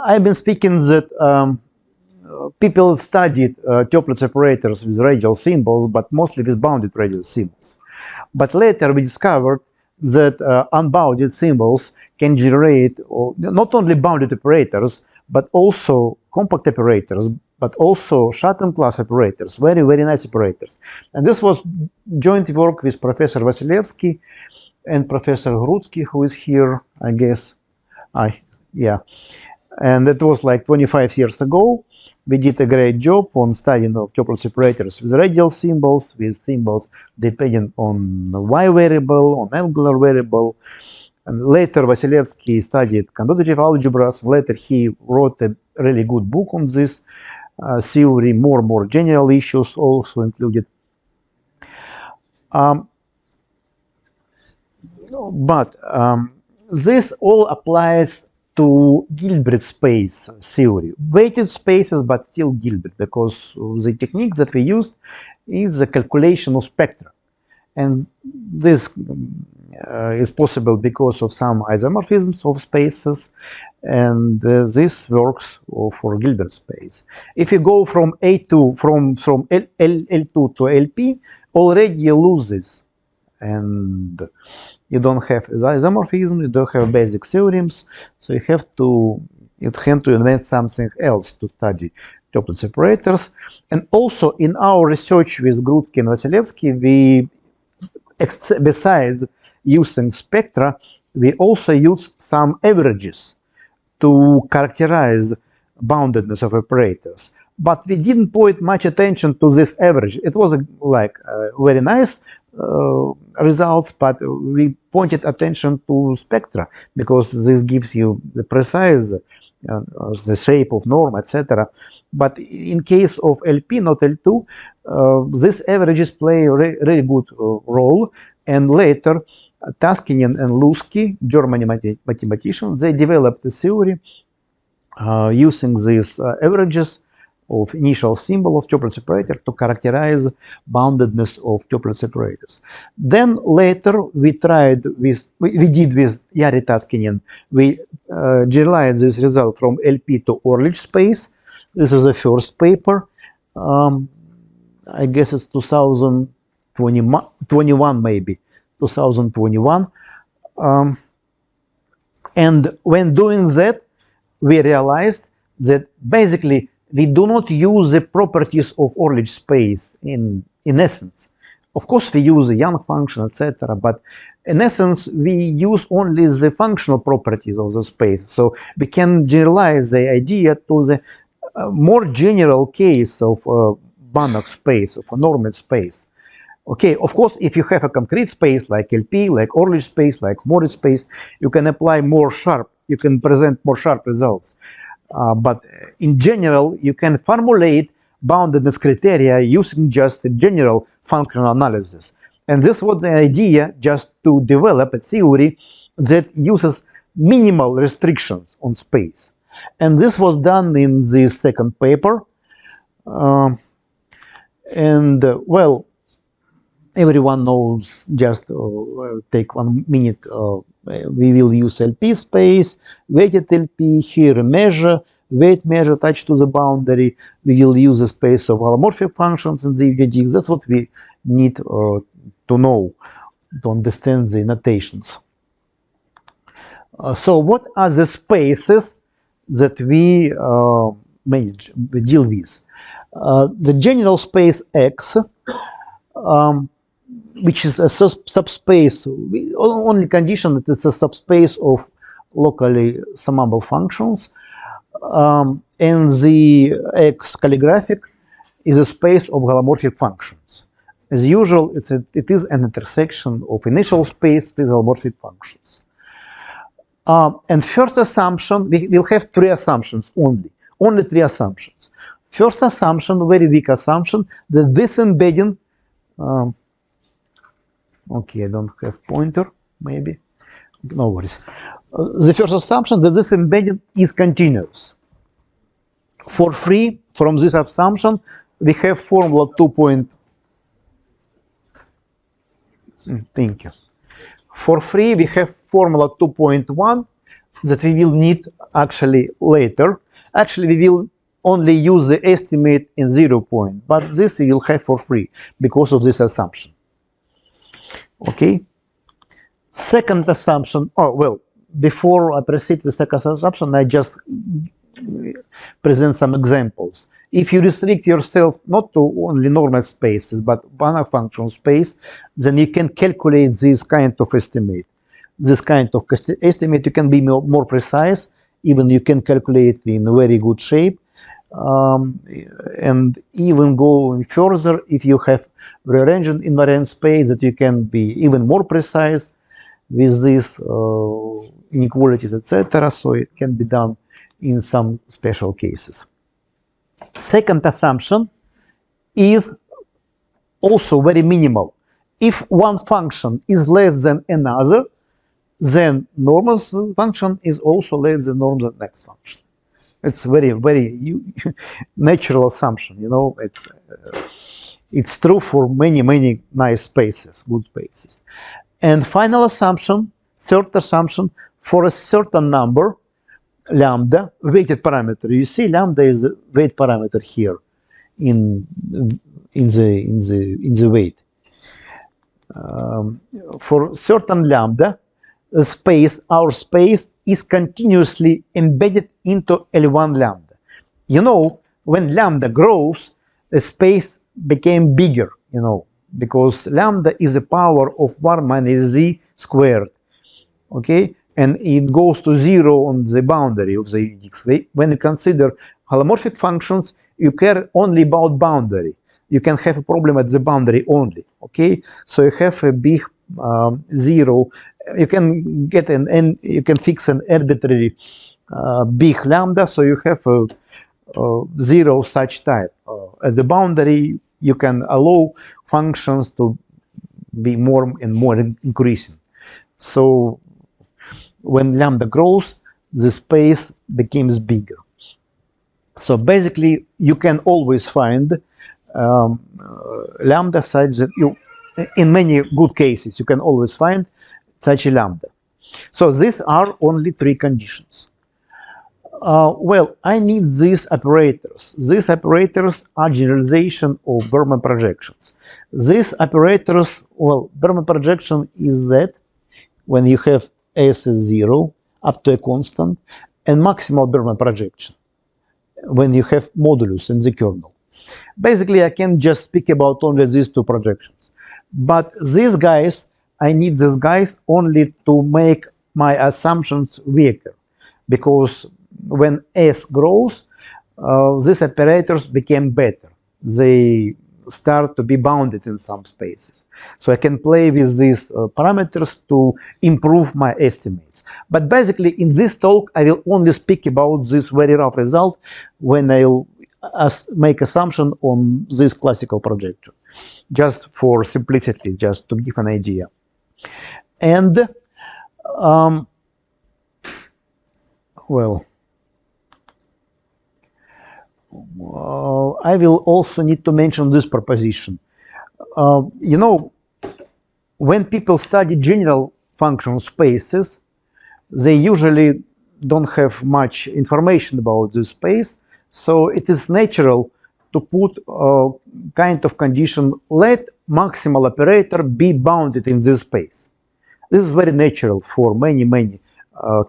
I've been speaking that people studied tuplet separators with radial symbols, but mostly with bounded radial symbols. But later we discovered that unbounded symbols can generate not only bounded operators, but also compact operators, but also Schatten class operators, very, very nice operators. And this was joint work with Professor Vasilevsky and Professor Grutsky, who is here, I guess. Yeah. And that was like 25 years ago. We did a great job on studying of tuplet separators with radial symbols, with symbols depending on the y variable, on angular variable. And later Vasilevsky studied commutative algebras. Later he wrote a really good book on this theory, more general issues also included. This all applies to Gilbert space theory. Weighted spaces, but still Gilbert, because the technique that we used is the calculation of spectra. And this is possible because of some isomorphisms of spaces, and this works for Gilbert space. If you go from A2, from L2 to LP, already you lose this. And you don't have isomorphism, you don't have basic theorems, so you have to invent something else to study tuplet separators. And also in our research with Grutsky and Vasilevsky, besides using spectra, we also use some averages to characterize boundedness of operators. But we didn't point much attention to this average. It was very nice results, but we pointed attention to spectra because this gives you the precise the shape of norm, etc. But in case of LP, not L2, these averages play a really good role. And later, Taskinen and Lusky, German mathematicians, they developed a theory using these averages of initial symbol of tuplet separator to characterize boundedness of tuplet separators. Then later we did with Jari Taskinen, we generalized this result from LP to Orlich space. This is the first paper. I guess it's 2021 maybe, 2021. And when doing that, we realized that basically we do not use the properties of Orlich space in essence. Of course, we use the Young function, etc. But in essence, we use only the functional properties of the space. So we can generalize the idea to the more general case of Banach space, of a normed space. Okay, of course, if you have a concrete space like LP, like Orlich space, like Moritz space, you can apply more sharp, you can present more sharp results. But in general, you can formulate boundedness criteria using just a general functional analysis. And this was the idea, just to develop a theory that uses minimal restrictions on space. And this was done in the second paper. Well, everyone knows, just take 1 minute, we will use LP space, weighted LP, here a measure, weight measure attached to the boundary. We will use the space of holomorphic functions in the UDD. That's what we need to know, to understand the notations. So what are the spaces that we deal with? The general space X, which is a subspace, only condition that it's a subspace of locally summable functions. And the X calligraphic is a space of holomorphic functions. As usual, it is an intersection of initial space with holomorphic functions. And first assumption, we will have 3 assumptions only 3 assumptions. First assumption, very weak assumption, that this embedding, okay, I don't have pointer, maybe, no worries. The first assumption that this embedding is continuous. For free, from this assumption, we have formula 2. Thank you. For free, we have formula 2.1 that we will need actually later. Actually, we will only use the estimate in 0 point, but this we will have for free because of this assumption. Okay. Second assumption, oh well, before I proceed with second assumption, I just present some examples. If you restrict yourself not to only normal spaces, but one function space, then you can calculate this kind of estimate. This kind of estimate, you can be more precise, even you can calculate in a very good shape, and even go further if you have rearranged invariant space, that you can be even more precise with these inequalities, etc. So it can be done in some special cases. Second assumption is also very minimal. If one function is less than another, then normal function is also less than normal next function. It's very, very natural assumption, you know. It's true for many, many nice spaces, good spaces. And final assumption, third assumption, for a certain number, lambda, weighted parameter. You see, lambda is a weight parameter here in the weight. For certain lambda, the space, our space, is continuously embedded into L1 lambda. You know, when lambda grows, the space became bigger, you know, because lambda is a power of 1 minus z squared, okay? And it goes to 0 on the boundary of the unix. When you consider holomorphic functions, you care only about boundary. You can have a problem at the boundary only, okay? So you have a big 0. You can get you can fix an arbitrary big lambda, so you have a 0 such type. At the boundary, you can allow functions to be more and more increasing. So when lambda grows, the space becomes bigger. So basically, you can always find lambda such that in many good cases, you can always find such a lambda. So these are only 3 conditions. Well, I need these operators. These operators are generalization of Berman projections. These operators, well, Berman projection is that when you have S is 0 up to a constant, and maximal Berman projection when you have modulus in the kernel. Basically, I can just speak about only these 2 projections. But these guys, I need these guys only to make my assumptions weaker, because when S grows, these operators became better. They start to be bounded in some spaces. So I can play with these parameters to improve my estimates. But basically, in this talk, I will only speak about this very rough result when I'll make assumption on this classical projection, just for simplicity, just to give an idea. And well, I will also need to mention this proposition. You know, when people study general function spaces, they usually don't have much information about this space, so it is natural to put a kind of condition, let maximal operator be bounded in this space. This is very natural for many, many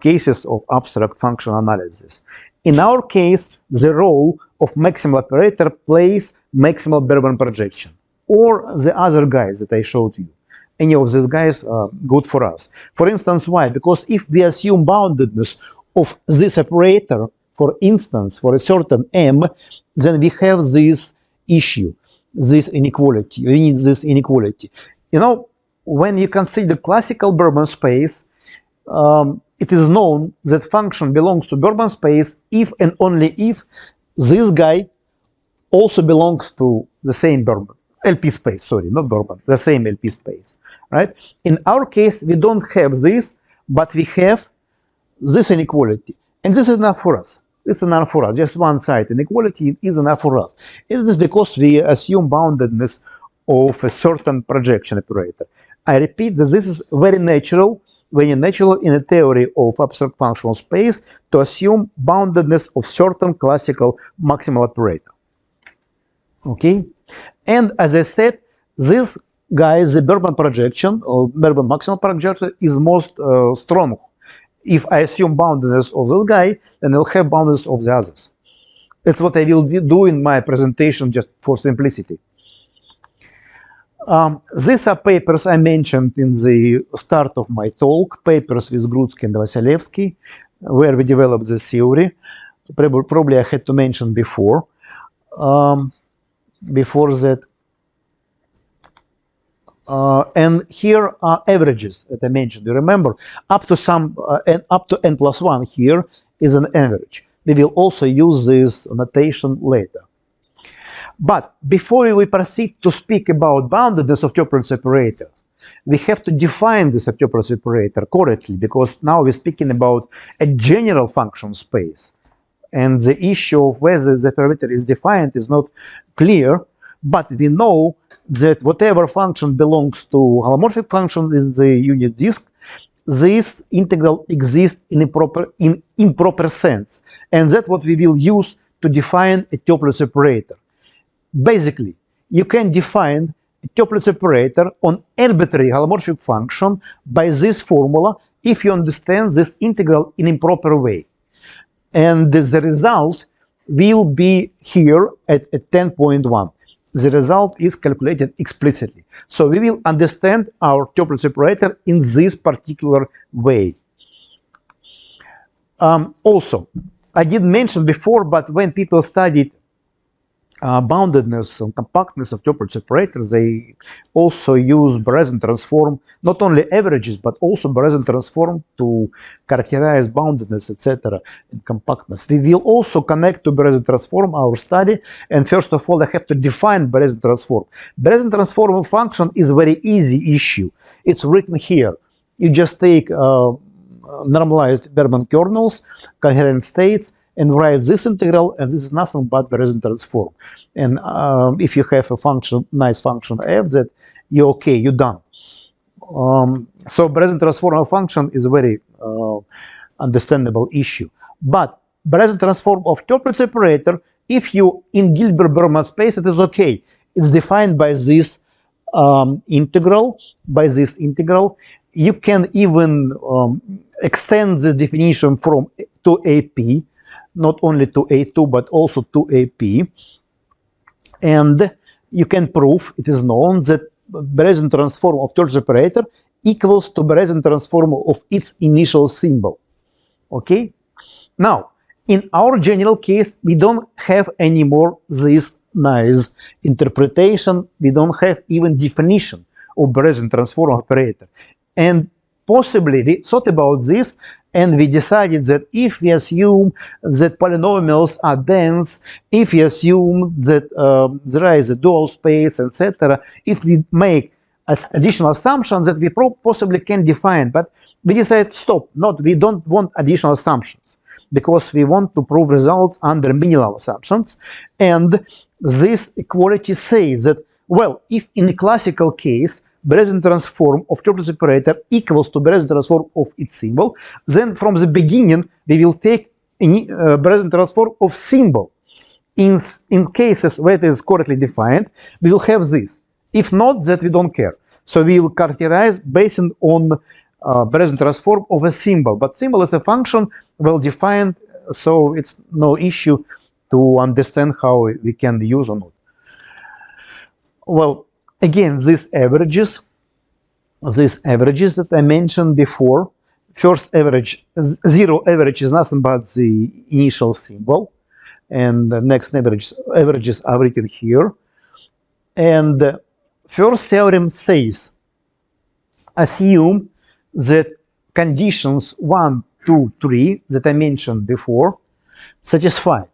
cases of abstract function analysis. In our case, the role of maximal operator plays maximal Berman projection, or the other guys that I showed you. Any of these guys are good for us. For instance, why? Because if we assume boundedness of this operator, for instance, for a certain m, then we have this issue, this inequality. We need this inequality. You know, when you consider classical Berman space, it is known that function belongs to Berman space if and only if this guy also belongs to the same Berman, LP space, sorry, not Berman, the same LP space, right? In our case, we don't have this, but we have this inequality. And this is enough for us. It's enough for us. Just one side inequality is enough for us. It is because we assume boundedness of a certain projection operator. I repeat that this is very natural very natural in a theory of abstract functional space to assume boundedness of certain classical maximal operator. Okay, and as I said, this guy, the Bergman projection or Bergman maximal projection, is most strong. If I assume boundedness of this guy, then I'll have boundedness of the others. That's what I will do in my presentation, just for simplicity. These are papers I mentioned in the start of my talk, papers with Grudsky and Vasilevsky, where we developed this theory. Probably I had to mention before. Before that. And here are averages that I mentioned. You remember, up to up to n+1 here is an average. We will also use this notation later. But before we proceed to speak about boundedness of tuple separator, we have to define this tuple separator correctly, because now we're speaking about a general function space. And the issue of whether the parameter is defined is not clear, but we know that whatever function belongs to holomorphic function in the unit disk, this integral exists in improper sense. And that's what we will use to define a tuple separator. Basically, you can define a tuple separator on arbitrary holomorphic function by this formula if you understand this integral in improper way. And the result will be here at 10.1. The result is calculated explicitly. So we will understand our tuple separator in this particular way. Also, I did mention before, but when people studied boundedness and compactness of tuple separators, they also use Berezin transform, not only averages, but also Berezin transform to characterize boundedness, etc., and compactness. We will also connect to Berezin transform our study, and first of all, I have to define Berezin transform. Berezin transform function is a very easy issue. It's written here. You just take normalized Bergman kernels, coherent states, and write this integral, and this is nothing but Berezin transform. And if you have a function, nice function f, that you're okay, you're done. So Berezin transform function is a very understandable issue. But Berezin transform of tuple separator, if you in Gilbert-Bergman space, it is okay. It's defined by this integral. You can even extend the definition from to AP, not only to A2, but also to AP. And you can prove, it is known, that Berezin transform of tuple separator equals to Berezin transform of its initial symbol. Okay? Now, in our general case, we don't have anymore this nice interpretation. We don't have even definition of Berezin transform operator. And possibly we thought about this, and we decided that if we assume that polynomials are dense, if we assume that there is a dual space, etc., if we make additional assumptions that we possibly can define, but we decided stop, we don't want additional assumptions, because we want to prove results under minimal assumptions. And this equality says that, well, if in a classical case Berezin transform of tuple separator equals to Berezin transform of its symbol, then from the beginning we will take Berezin transform of symbol. In cases where it is correctly defined, we will have this. If not, that we don't care. So we will characterize based on Berezin transform of a symbol. But symbol is a function well defined, so it's no issue to understand how we can use or not. Well, again, these averages that I mentioned before, first average, zero average is nothing but the initial symbol, and the next averages are written here. And the first theorem says, assume that conditions 1, 2, 3 that I mentioned before satisfied,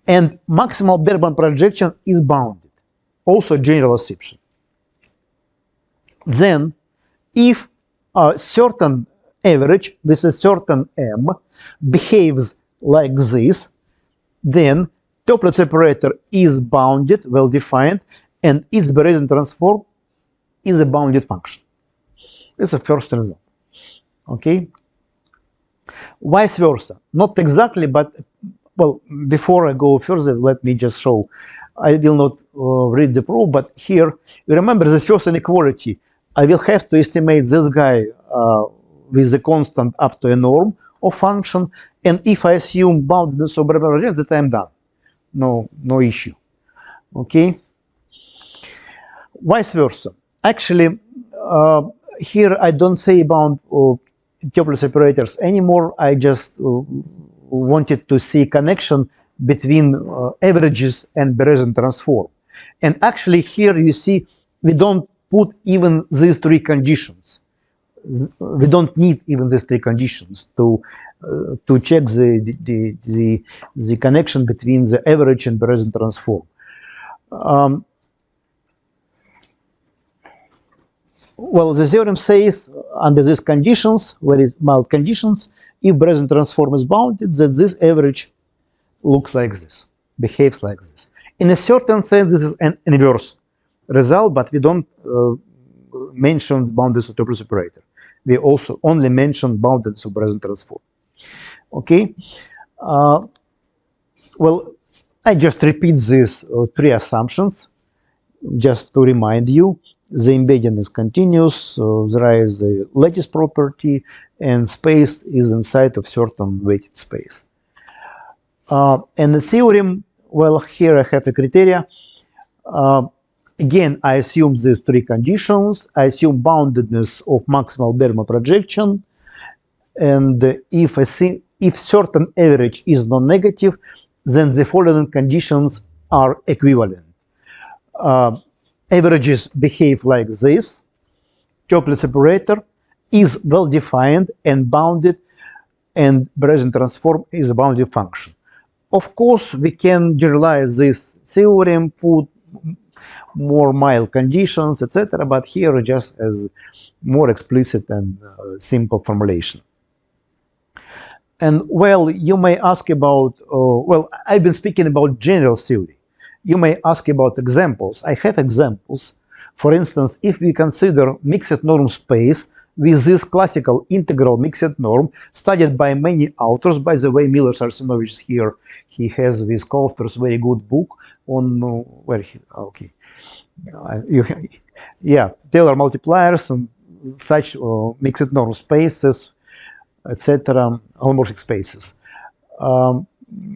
and maximal Bergman projection is bounded. Also general assumption. Then, if a certain average with a certain m behaves like this, then tuple separator is bounded, well defined, and its Berezin transform is a bounded function. It's the first result. Okay. Vice versa, not exactly, but well, before I go further, let me just show. I will not read the proof, but here, you remember this first inequality. I will have to estimate this guy with the constant up to a norm of function, and if I assume boundedness of Bernoulli, that I'm done. No issue. Okay. Vice versa. Actually, here I don't say about tuple separators anymore. I just wanted to see connection between averages and Bayesian transform. And actually here you see we don't put even these three conditions. We don't need even these three conditions to check the connection between the average and Bayesian transform. Well, the theorem says under these conditions, very mild conditions, if Bayesian transform is bounded, that this average looks like this, behaves like this. In a certain sense, this is an inverse result, but we don't mention boundedness of tuple separator. We also only mention boundedness of Bayesian transform. Okay. Well, I just repeat these three assumptions just to remind you. The embedding is continuous, there is a lattice property, and space is inside of certain weighted space. And the theorem, well, here I have a criteria. Again, I assume these three conditions. I assume boundedness of maximal Bernoulli projection, and if certain average is non-negative, then the following conditions are equivalent. Averages behave like this. Tuple separator is well defined and bounded, and Bayesian transform is a bounded function. Of course, we can generalize this theorem, put more mild conditions, etc., but here just as more explicit and simple formulation. And well, you may ask about, well, I've been speaking about general theory. You may ask about examples. I have examples. For instance, if we consider mixed norm space with this classical integral mixed norm studied by many authors, by the way, Miller Sarsinovich is here. He has with co-authors very good book on where he, okay. Yeah, Taylor multipliers and such mixed norm spaces, etc., holomorphic spaces.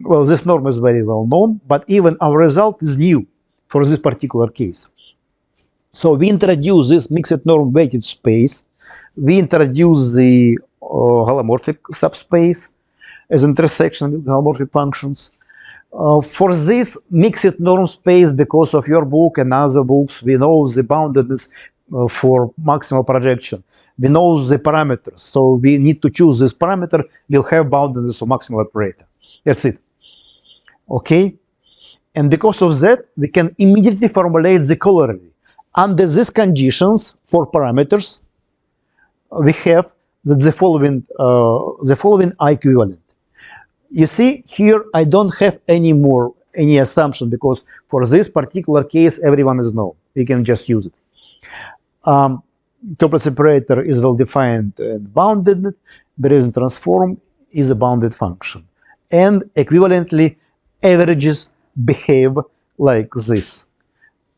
Well, this norm is very well known, but even our result is new for this particular case. So we introduce this mixed norm weighted space. We introduce the holomorphic subspace as intersection with holomorphic functions. For this mixed norm space, because of your book and other books, we know the boundedness for maximal projection. We know the parameters, so we need to choose this parameter. We'll have boundedness of maximal operator. That's it. Okay? And because of that, we can immediately formulate the corollary. Under these conditions for parameters, we have that the following are equivalent. You see, here I don't have any assumption, because for this particular case, everyone is known. We can just use it. Tuple separator is well defined and bounded. Bayesian transform is a bounded function. And equivalently, averages behave like this.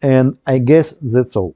And I guess that's all.